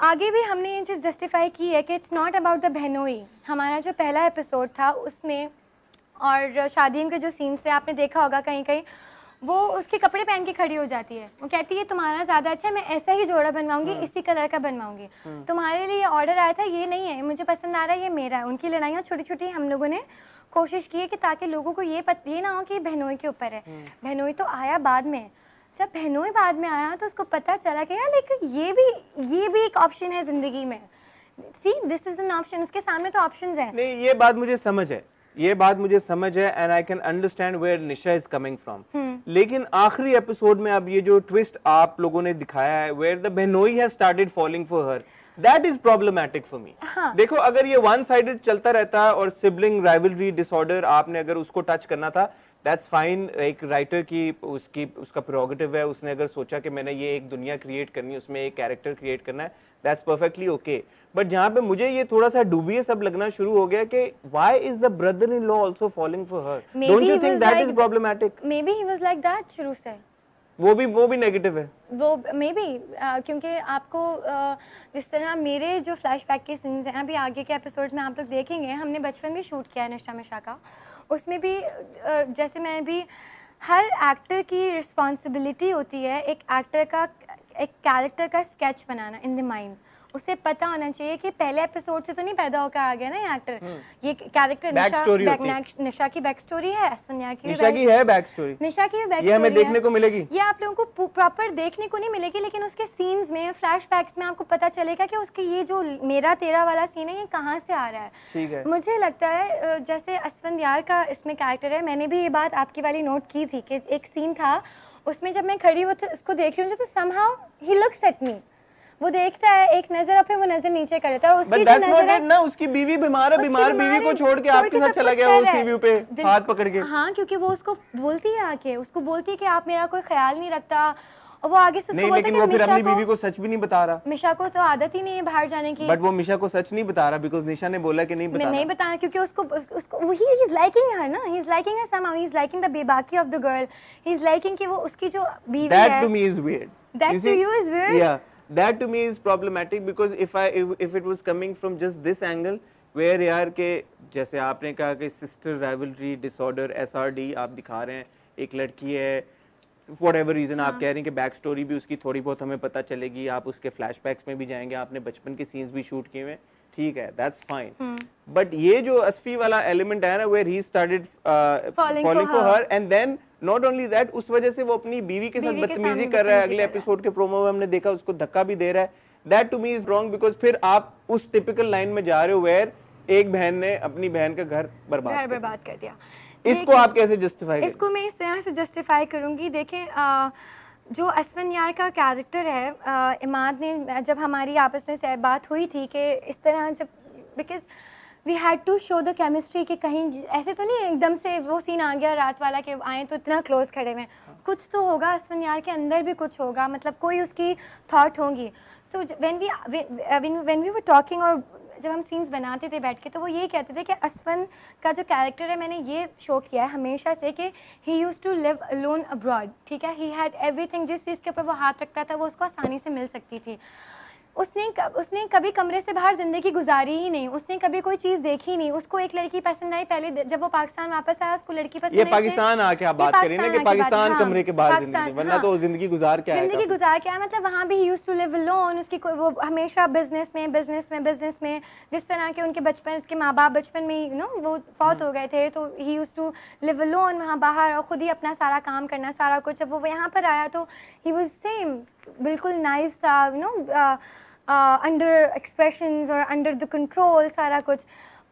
आगे भी हमने ये चीज़ जस्टिफाई की है कि इट्स नॉट अबाउट द बहनोई। हमारा जो पहला एपिसोड था उसमें और शादियों के जो सीन्स थे आपने देखा होगा कहीं कहीं वो उसके कपड़े पहन के खड़ी हो जाती है, वो कहती है तुम्हारा ज़्यादा अच्छा है, मैं ऐसा ही जोड़ा बनवाऊंगी, इसी कलर का बनवाऊंगी, तुम्हारे लिए ऑर्डर आया था ये नहीं है, मुझे पसंद आ रहा है ये मेरा है। उनकी लड़ाइयाँ छोटी छोटी हम लोगों ने कोशिश की है कि ताकि लोगों को ये ना हो कि बहनोई के ऊपर है। बहनोई तो आया बाद में, जब बहनोई बाद में आया तो उसको पता चला कि यार लेकिन ये भी एक ऑप्शन है ज़िंदगी में। See this is an option, उसके सामने तो ऑप्शंस हैं। नहीं ये बात मुझे समझ है, ये बात मुझे समझ है and I can understand where Nisha is coming from. लेकिन आखिरी एपिसोड में अब ये जो ट्विस्ट आप लोगों ने दिखाया है वेयर द बहनोई has started falling for her, that is problematic for me. देखो अगर ये वन साइडेड चलता रहता और सिबलिंग राइवलरी डिसऑर्डर आपने अगर उसको टच करना था दैट्स फाइन, एक राइटर की उसका प्रोगेटिव है, उसने अगर सोचा कि मैंने ये एक दुनिया क्रिएट करनी है उसमें एक कैरेक्टर क्रिएट करना है, दैट्स परफेक्टली ओके। बट जहाँ पे मुझे ये थोड़ा सा डूबियस अब लगना शुरू हो गया कि why is the brother in law also falling for her, don't you think that is problematic? May be he was like that शुरू से, वो भी नेगेटिव है वो मे बी क्योंकि आपको जिस तरह मेरे जो फ्लैशबैक के सीन्स हैं अभी आगे के एपिसोड्स में आप लोग देखेंगे, हमने बचपन भी शूट किया है निशा मिशा का, उसमें भी जैसे मैं भी हर एक्टर की रिस्पॉन्सिबिलिटी होती है एक एक्टर का एक कैरेक्टर का sketch banana in the mind. उसे पता होना चाहिए कि पहले एपिसोड से तो नहीं पैदा होकर आ गया ना ये एक्टर, ये कैरेक्टर निशा की बैक स्टोरी है, निशा की है बैक स्टोरी, निशा की बैक ये हमें देखने को मिलेगी, ये आप लोगों को प्रॉपर देखने को नहीं मिलेगी, लेकिन उसके सीन्स में फ्लैशबैक्स में आपको पता चलेगा कि उसके ये जो मेरा तेरा वाला सीन है ये कहाँ से आ रहा है। ठीक है, मुझे लगता है जैसे असफंदयार का इसमें कैरेक्टर है, मैंने भी ये बात आपकी वाली नोट की थी कि एक सीन था उसमें जब मैं खड़ी उसको देख रही हूँ तो somehow he looks at me, वो देखता है एक नजर और फिर वो नजर नीचे कर लेता है, और उसकी जो नजर है ना उसकी बीवी बीमार है, बीमार बीवी को छोड़ के आपके साथ चला गया वो सी व्यू पे हाथ पकड़ के। हाँ क्योंकि वो उसको बोलती है आके, उसको बोलती है कि आप मेरा कोई ख्याल नहीं रखता, और वो आगे से नहीं, लेकिन वो फिर अपनी बीवी को सच भी नहीं बता रहा। मिशा को तो आदत ही नहीं है बाहर जाने की, बट वो मिशा को सच नहीं बता रहा बिकॉज़ निशा ने बोला कि नहीं बताना। नहीं बताना क्योंकि उसको ही इज लाइकिंग हर ना, he is liking her somehow, he is liking the बेबाकी of the girl, he is liking कि वो उसकी जो बीवी है। That to me is weird, that to you is weird, या that to me is problematic because if it was coming from just this angle where यार के जैसे आपने कहा कि sister rivalry disorder SRD आप दिखा रहे हैं, एक लड़की है whatever reason आप कह रहे हैं कि बैक स्टोरी भी उसकी थोड़ी बहुत हमें पता चलेगी, आप उसके फ्लैशबैक्स में भी जाएंगे, आपने बचपन के सीन्स भी शूट किए हुए, ठीक है, दैट्स फाइन। बट ये जो असफी वाला एलिमेंट है ना where he started falling for her and then not only that उस वजह से वो अपनी बीवी के साथ बदतमीजी कर रहा है, अगले एपिसोड के प्रोमो में हमने देखा उसको धक्का भी दे रहा है, that to me is wrong because फिर आप उस टिपिकल लाइन में जा रहे हो वेयर एक बहन ने अपनी बहन का घर बर्बाद कर दिया। इसको आप कैसे जस्टिफाई करेंगे? इसको मैं इस तरह से जस्टिफाई करूंगी, देखें जो असफंदयार का कैरेक्टर है, इमाद ने जब हमारी आपस में बात हुई थी कि इस तरह जब because we had to show the chemistry कि कहीं ऐसे तो नहीं एकदम से वो सीन आ गया रात वाला कि आए तो इतना क्लोज खड़े हुए, कुछ तो होगा असफंदयार के अंदर भी कुछ होगा, मतलब कोई उसकी थॉट होंगी। So when we were talking और जब हम सीन्स बनाते थे बैठ के तो वो ये कहते थे कि असफन का जो कैरेक्टर है मैंने ये शो किया है हमेशा से कि he used to live alone abroad, ठीक है, ही हैड एवरीथिंग, जिस चीज़ के ऊपर वो हाथ रखता था वो उसको आसानी से मिल सकती थी। उसने कभी कमरे से बाहर जिंदगी गुजारी ही नहीं, उसने कभी कोई चीज देखी नहीं, उसको एक लड़की पसंद आई, पहले जब वो पाकिस्तान वापस आया उसको लड़की पसंद आई। ये पाकिस्तान आके आप बात करें ना कि पाकिस्तान कमरे के बाहर जिंदगी, वरना तो जिंदगी गुजार के आया, जिंदगी गुजार के आया, मतलब वहाँ भी he used to live alone, उसकी वो हमेशा बिजनेस में जिस तरह के उनके बचपन, उसके माँ बाप बचपन में यू नो वो फौत हो गए थे तो he used to live alone वहाँ बाहर और खुद ही अपना सारा काम करना सारा कुछ। जब वो यहाँ पर आया तो ही वाज सेम बिल्कुल नाइस था, यू नो अंडर एक्सप्रेशंस और अंडर द कंट्रोल सारा कुछ।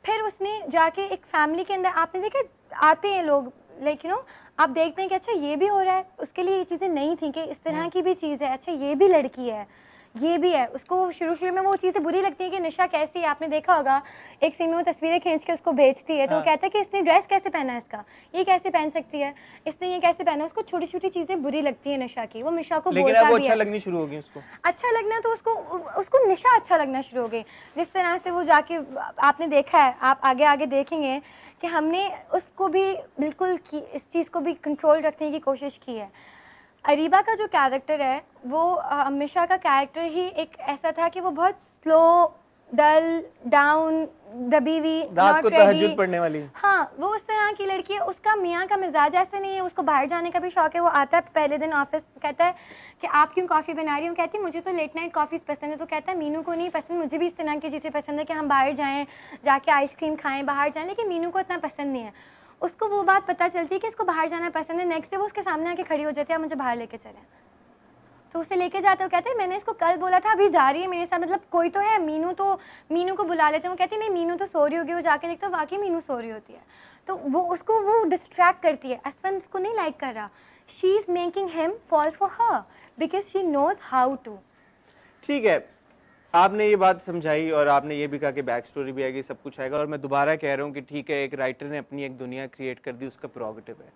फिर उसने जाके एक फैमिली के अंदर आपने देखा आते हैं लोग लाइक यू नो आप देखते हैं कि अच्छा ये भी हो रहा है, उसके लिए ये चीज़ें नहीं थी कि इस तरह की भी चीज़ है, अच्छा ये भी लड़की है, ये भी है। उसको शुरू में वो चीज़ें बुरी लगती है कि निशा कैसी है, आपने देखा होगा एक सीन में वो तस्वीरें खींच के उसको भेजती है तो वो कहता है कि इसने ड्रेस कैसे पहना है, इसका ये कैसे पहन सकती है, इसने ये कैसे पहना है, उसको छोटी छोटी चीज़ें बुरी लगती है निशा की, वो निशा को बोलता भी है। अच्छा लगनी शुरू हो गई उसको, अच्छा लगना तो उसको निशा अच्छा लगना शुरू हो गई। जिस तरह से वो जाके आपने देखा है, आप आगे आगे देखेंगे कि हमने उसको भी बिल्कुल इस चीज़ को भी कंट्रोल रखने की कोशिश की है। अरीबा का जो कैरेक्टर है वो मिशा का कैरेक्टर ही एक ऐसा था कि वो बहुत स्लो, डल, डाउन, दबी हुई, रात को नॉट रेडी। तहज्जुद पढ़ने वाली। हाँ, वो उस तरह की लड़की है। उसका मियाँ का मिजाज ऐसे नहीं है, उसको बाहर जाने का भी शौक है। वो आता है पहले दिन ऑफिस, कहता है कि आप क्यों कॉफ़ी बना रही हूँ? कहती है मुझे तो लेट नाइट कॉफ़ीज़ पसंद है। तो कहता है मीनू को नहीं पसंद, मुझे भी इस तरह की चीज़ें पसंद है कि हम बाहर जाएँ, जाके आइसक्रीम खाएँ, बाहर जाएँ, लेकिन मीनू को इतना पसंद नहीं है। उसको वो बात पता चलती है कि इसको बाहर जाना पसंद है। नेक्स्ट डे वो उसके सामने आके खड़ी हो जाती है, आप मुझे बाहर लेके चलें। तो उसे लेके जाते हो, कहते हैं मैंने इसको कल बोला था, अभी जा रही है मेरे साथ, मतलब कोई तो है। मीनू को बुला लेते हैं। वो कहती नहीं, मीनू तो सो रही होगी। वो जाके देखते हो वाकई मीनू सो रही होती है। तो वो उसको वो डिस्ट्रैक्ट करती है। असफन उसको नहीं लाइक कर रहा, she is making him fall for her because she knows how to. ठीक है, आपने ये बात समझाई और आपने ये भी कहा कि बैक स्टोरी भी आएगी, सब कुछ आएगा। और मैं दोबारा कह रहा हूँ कि ठीक है, एक राइटर ने अपनी एक दुनिया क्रिएट कर दी, उसका प्रोगेटिव है।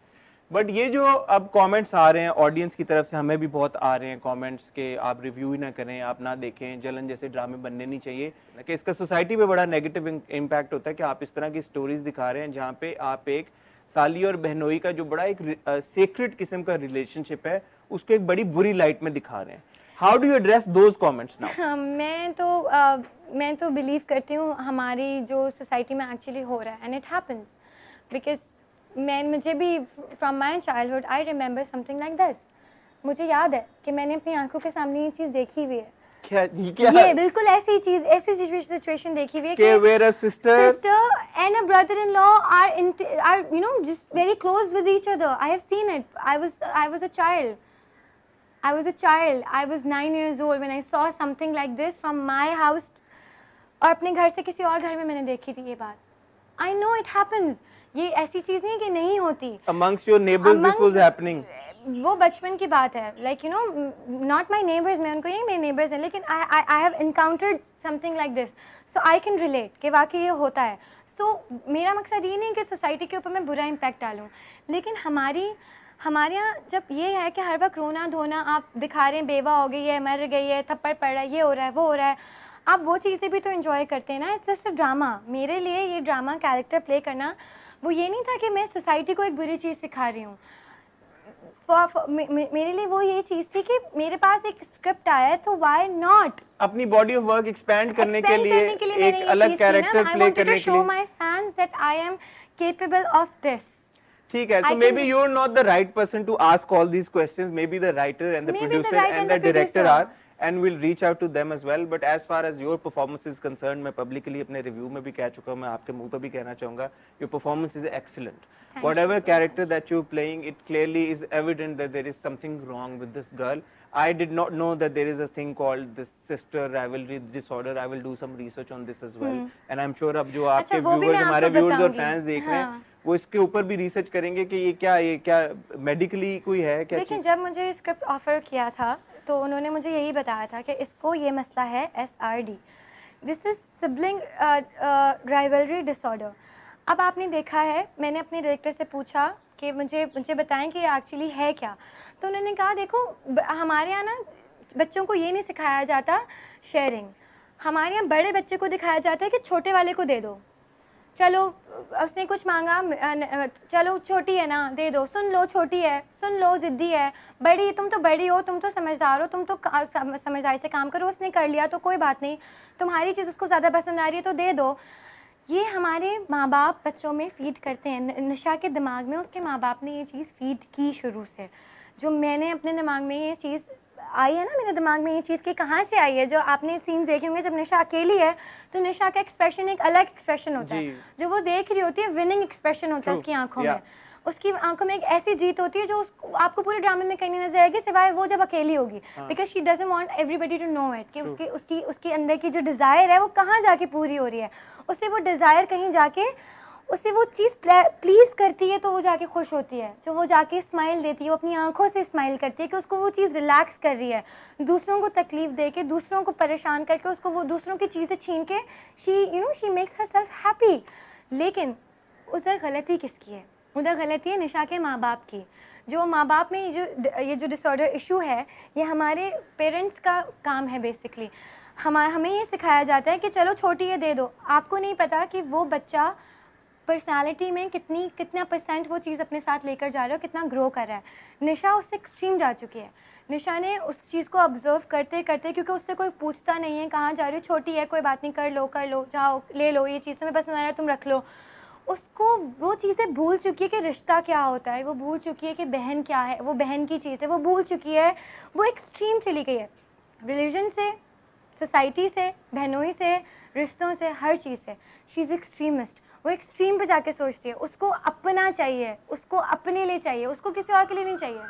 बट ये जो अब कमेंट्स आ रहे हैं ऑडियंस की तरफ से, हमें भी बहुत आ रहे हैं कमेंट्स के आप रिव्यू ही ना करें, आप ना देखें, जलन जैसे ड्रामे बनने नहीं चाहिए, कि इसका सोसाइटी पे बड़ा नेगेटिव इम्पैक्ट होता है कि आप इस तरह की स्टोरीज दिखा रहे हैं जहाँ पे आप एक साली और बहनोई का जो बड़ा एक सीक्रेट किस्म का रिलेशनशिप है उसको एक बड़ी बुरी लाइट में दिखा रहे हैं। How do you address those comments now? मैं तो बिलीव करती हूँ हमारी जो सोसाइटी में एक्चुअली हो रहा है, एंड इट हैपन्स बिकॉज मुझे भी from my childhood I remember something like this. मुझे याद है कि मैंने अपनी आंखों के सामने ये चीज़ देखी हुई है। क्या ये बिल्कुल ऐसी चीज, ऐसी सिचुएशन देखी हुई है कि where a sister and a brother-in-law are you know just very close with each other. I have seen it. I was a child. I was 9 years old when I saw something like this from my house. और अपने घर से किसी और घर में मैंने देखी थी ये बात। I know it happens. ये ऐसी चीज़ नहीं कि नहीं होती। Amongst your neighbors this was happening. वो बचपन की बात है, like you know, not my neighbors, मैं उनको नहीं मेरे neighbors हैं, लेकिन I have encountered something like this, so I can relate कि वाकई ये होता है। So मेरा मकसद ये नहीं कि सोसाइटी के ऊपर मैं बुरा इम्पैक्ट डालूँ, लेकिन हमारे यहाँ जब ये है कि हर वक्त रोना धोना आप दिखा रहे हैं, बेवा हो गई है, मर गई है, थप्पड़ पड़ रहा है, ये हो रहा है, वो हो रहा है, आप वो चीज़ें भी तो एंजॉय करते हैं ना। It's just a drama. मेरे लिए ये ड्रामा कैरेक्टर प्ले करना वो ये नहीं था कि मैं सोसाइटी को एक बुरी चीज़ सिखा रही हूँ। मेरे लिए वो ये चीज़ थी कि मेरे पास एक स्क्रिप्ट आया है, तो व्हाई नॉट अपनी बॉडी ऑफ वर्क एक्सपेंड करने के लिए एक अलग कैरेक्टर प्ले करने के लिए। Show my fans that I am capable of this. ठीक है, so maybe you're not the right person to ask all these questions. Maybe the writer and the producer and the director are, and we'll reach out to them as well. But as far as your performance is concerned, मैं publicly अपने review में भी कह चुका हूँ, मैं आपके मुंह पर भी कहना चाहूँगा, your performance is excellent. Whatever character that you're playing, it clearly is evident that there is something wrong with this girl. I did not know that there is a thing called this sister rivalry disorder. I will do some research on this as well. And I'm sure अब जो आपके viewers, हमारे viewers और fans देख रहे हैं, वो इसके ऊपर भी रिसर्च करेंगे कि ये क्या मेडिकली कोई है क्या। देखिए, जब मुझे स्क्रिप्ट ऑफर किया था तो उन्होंने मुझे यही बताया था कि इसको ये मसला है SRD, this is sibling rivalry disorder. अब आपने देखा है, मैंने अपने डायरेक्टर से पूछा कि मुझे बताएं कि ये एक्चुअली है क्या। तो उन्होंने कहा देखो, हमारे यहाँ ना बच्चों को ये नहीं सिखाया जाता शेयरिंग, हमारे यहाँ बड़े बच्चे को दिखाया जाता है कि छोटे वाले को दे दो, चलो उसने कुछ मांगा, चलो छोटी है ना दे दो, सुन लो छोटी है, सुन लो ज़िद्दी है, बड़ी तुम तो बड़ी हो, तुम तो समझदार हो, तुम तो समझदारी से काम करो, उसने कर लिया तो कोई बात नहीं, तुम्हारी चीज़ उसको ज़्यादा पसंद आ रही है तो दे दो। ये हमारे माँ बाप बच्चों में फ़ीड करते हैं। निशा के दिमाग में उसके माँ बाप ने ये चीज़ फ़ीड की शुरू से। जो मैंने अपने दिमाग में ये चीज़ आई है ना, मेरे दिमाग में ये चीज़ कि कहाँ से आई है, जो आपने सीन्स देखे होंगे जब निशा अकेली है तो निशा का एक्सप्रेशन एक अलग एक्सप्रेशन होता है, जो वो देख रही होती है विनिंग एक्सप्रेशन होता है उसकी आंखों में। उसकी आंखों में एक ऐसी जीत होती है जो आपको पूरे ड्रामे में कहीं नहीं नजर आएगी सिवाय वो जब अकेली होगी, because she doesn't want everybody to know it कि उसके अंदर की जो डिज़ायर है वो कहाँ जाके पूरी हो रही है। उससे वो डिज़ायर कहीं जाके उससे वो चीज़ प्लीज़ करती है तो वो जाके खुश होती है, जो वो जाके स्माइल देती है, वो अपनी आंखों से स्माइल करती है कि उसको वो चीज़ रिलैक्स कर रही है। दूसरों को तकलीफ़ दे के, दूसरों को परेशान करके, उसको वो दूसरों की चीज़ें छीन के she makes her self happy. लेकिन उधर गलती किसकी है? उधर गलती है निशा के माँ बाप की। जो माँ बाप में ये जो डिसऑर्डर इशू है, ये हमारे पेरेंट्स का काम है बेसिकली। हमें ये सिखाया जाता है कि चलो छोटी है दे दो, आपको नहीं पता कि वो बच्चा पर्सनालिटी में कितना परसेंट वो चीज़ अपने साथ लेकर जा रहा है और कितना ग्रो कर रहा है। निशा उससे एक्सट्रीम जा चुकी है। निशा ने उस चीज़ को ऑब्जर्व करते करते, क्योंकि उससे कोई पूछता नहीं है कहाँ जा रही हो, छोटी है कोई बात नहीं, कर लो, जाओ ले लो, ये चीज़ तुम्हें पसंद आया तुम रख लो। उसको वो चीज़ें भूल चुकी है कि रिश्ता क्या होता है, वो भूल चुकी है कि बहन क्या है, वो बहन की चीज़ है, वो भूल चुकी है, वो एक्सट्रीम चली गई है। रिलीजन से, सोसाइटी से, बहनोई से, रिश्तों से, हर चीज़ से शी इज़ एक्सट्रीमिस्ट। वो एक्सट्रीम पे जाके सोचती है। उसको अपना चाहिए, उसको अपने लिए चाहिए, उसको किसी और के लिए नहीं चाहिए।